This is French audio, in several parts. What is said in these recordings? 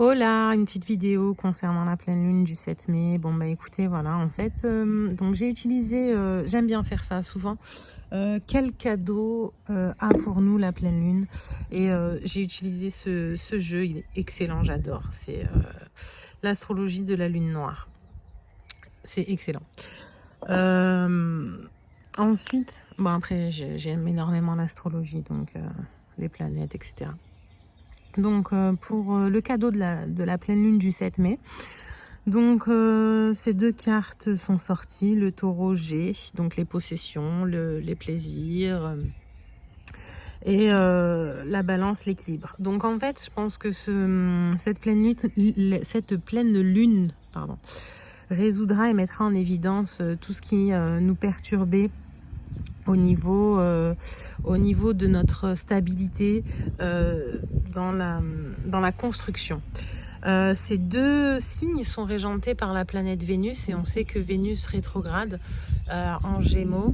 Hola, une petite vidéo concernant la pleine lune du 7 mai. Bon bah écoutez, voilà, en fait, donc j'ai utilisé, j'aime bien faire ça souvent, quel cadeau a pour nous la pleine lune. Et j'ai utilisé ce jeu, il est excellent, j'adore. C'est l'astrologie de la lune noire. C'est excellent. Ensuite, bon après, j'aime énormément l'astrologie, donc les planètes, etc. Donc pour le cadeau de la pleine lune du 7 mai, donc ces deux cartes sont sorties, le taureau G, donc les possessions, les plaisirs, et la balance, l'équilibre. Donc en fait, je pense que cette pleine lune, pardon, résoudra et mettra en évidence tout ce qui nous perturbait au niveau de notre stabilité dans la construction. Ces deux signes sont régentés par la planète Vénus, et on sait que Vénus rétrograde en Gémeaux,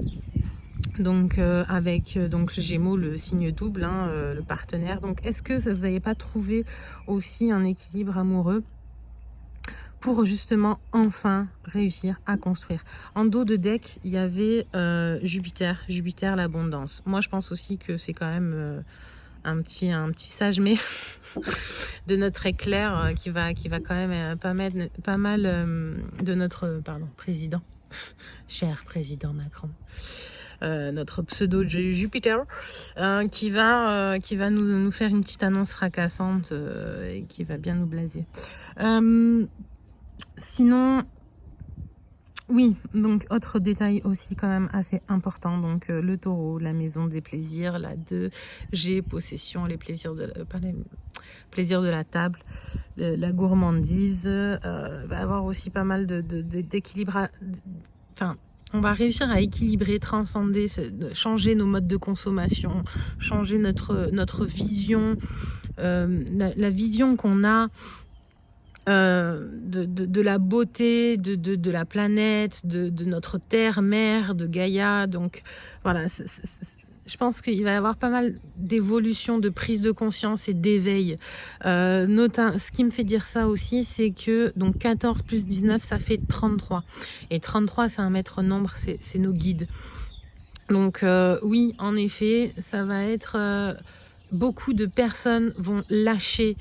donc avec donc Gémeaux, le signe double, hein, le partenaire. Donc est-ce que vous n'avez pas trouvé aussi un équilibre amoureux pour justement enfin réussir à construire? En dos de deck, il y avait Jupiter, l'abondance. Moi, je pense aussi que c'est quand même un petit sage mais de notre éclair qui va quand même pas mal de notre président, cher président Macron. Notre pseudo Jupiter qui va nous faire une petite annonce fracassante et qui va bien nous blaser. Sinon, oui, donc autre détail aussi quand même assez important, donc le taureau, la maison des plaisirs, la 2G, possession, les plaisirs de la table, la gourmandise, va avoir aussi pas mal d'équilibre, enfin, on va réussir à équilibrer, transcender, changer nos modes de consommation, changer notre vision, la vision qu'on a de la beauté de la planète, de notre terre-mère, de Gaïa. Donc voilà, je pense qu'il va y avoir pas mal d'évolution, de prise de conscience et d'éveil. Ce qui me fait dire ça aussi, c'est que donc 14 plus 19, ça fait 33. Et 33, c'est un maître nombre, c'est nos guides. Donc oui, en effet, ça va être... beaucoup de personnes vont lâcher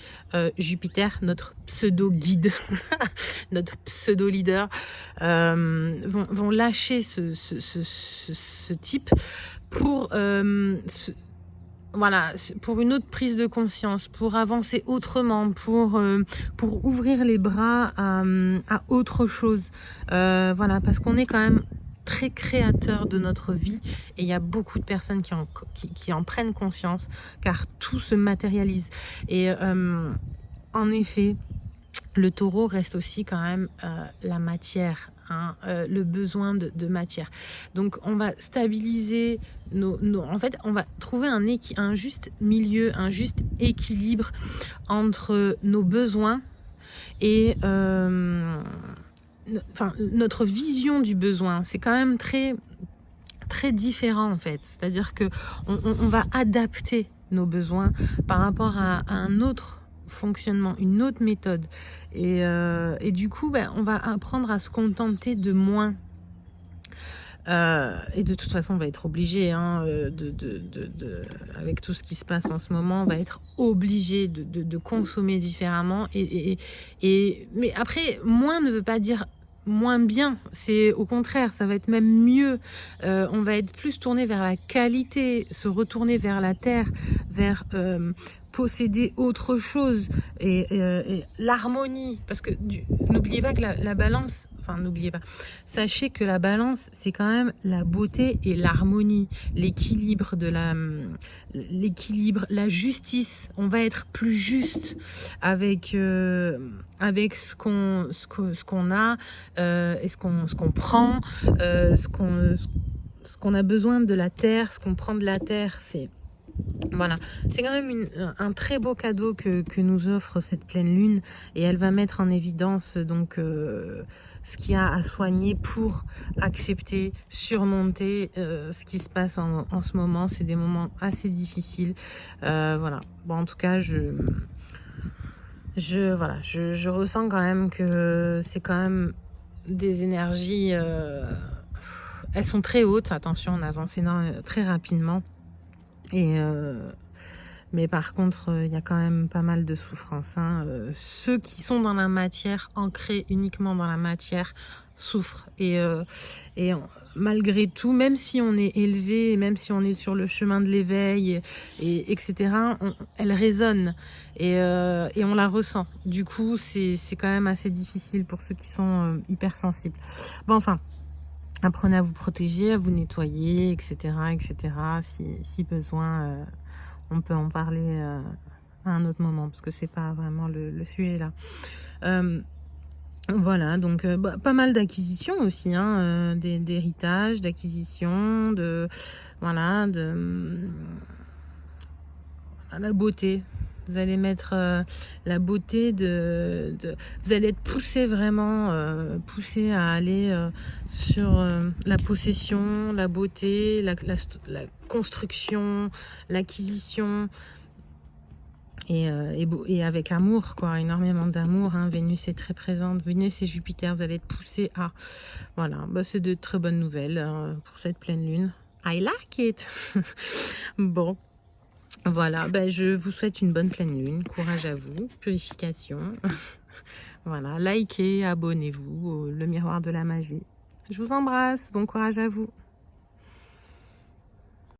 Jupiter, notre pseudo-guide, notre pseudo-leader, vont lâcher ce type pour voilà, pour une autre prise de conscience, pour avancer autrement, pour ouvrir les bras à autre chose. Voilà, parce qu'on est quand même très créateur de notre vie, et il y a beaucoup de personnes qui en prennent conscience, car tout se matérialise. Et en effet, le taureau reste aussi quand même la matière, hein, le besoin de matière. Donc on va stabiliser en fait on va trouver un juste milieu, un juste équilibre entre nos besoins et notre vision du besoin. C'est quand même très très différent en fait, c'est-à-dire que on va adapter nos besoins par rapport à un autre fonctionnement, une autre méthode, et du coup on va apprendre à se contenter de moins, et de toute façon on va être obligé, hein, avec tout ce qui se passe en ce moment, on va être obligé de consommer différemment, mais après, moins ne veut pas dire moins bien, c'est au contraire, ça va être même mieux. On va être plus tourné vers la qualité, se retourner vers la terre, vers posséder autre chose, et l'harmonie, parce que n'oubliez pas que la balance, n'oubliez pas, sachez que la balance, c'est quand même la beauté et l'harmonie, l'équilibre la justice. On va être plus juste avec ce qu'on a, et ce qu'on prend, ce qu'on a besoin de la terre, ce qu'on prend de la terre. Voilà, c'est quand même un très beau cadeau que nous offre cette pleine lune, et elle va mettre en évidence donc ce qu'il y a à soigner pour accepter, surmonter ce qui se passe en ce moment. C'est des moments assez difficiles. Voilà, bon, en tout cas, voilà, je ressens quand même que c'est quand même des énergies, elles sont très hautes. Attention, on avance très rapidement. Et mais par contre, il y a quand même pas mal de souffrance, hein. Ceux qui sont dans la matière, ancrés uniquement dans la matière, souffrent. Malgré tout, même si on est élevé, même si on est sur le chemin de l'éveil, etc., elle résonne et on la ressent. Du coup, c'est quand même assez difficile pour ceux qui sont hypersensibles. Bon, enfin, apprenez à vous protéger, à vous nettoyer, etc., etc. Si besoin, on peut en parler à un autre moment, parce que c'est pas vraiment le sujet là. Voilà, donc pas mal d'acquisitions aussi, hein, d'héritage, d'acquisition, voilà, la beauté. Vous allez mettre la beauté vous allez être poussé vraiment, poussé à aller sur la possession, la beauté, la construction, l'acquisition. Et avec amour, quoi, énormément d'amour, hein. Vénus est très présente, Vénus et Jupiter, vous allez être poussé à... Voilà, bah, c'est de très bonnes nouvelles pour cette pleine lune. I like it. Bon, voilà, bah, je vous souhaite une bonne pleine lune, courage à vous, purification. Voilà, likez, abonnez-vous, le miroir de la magie. Je vous embrasse, bon courage à vous.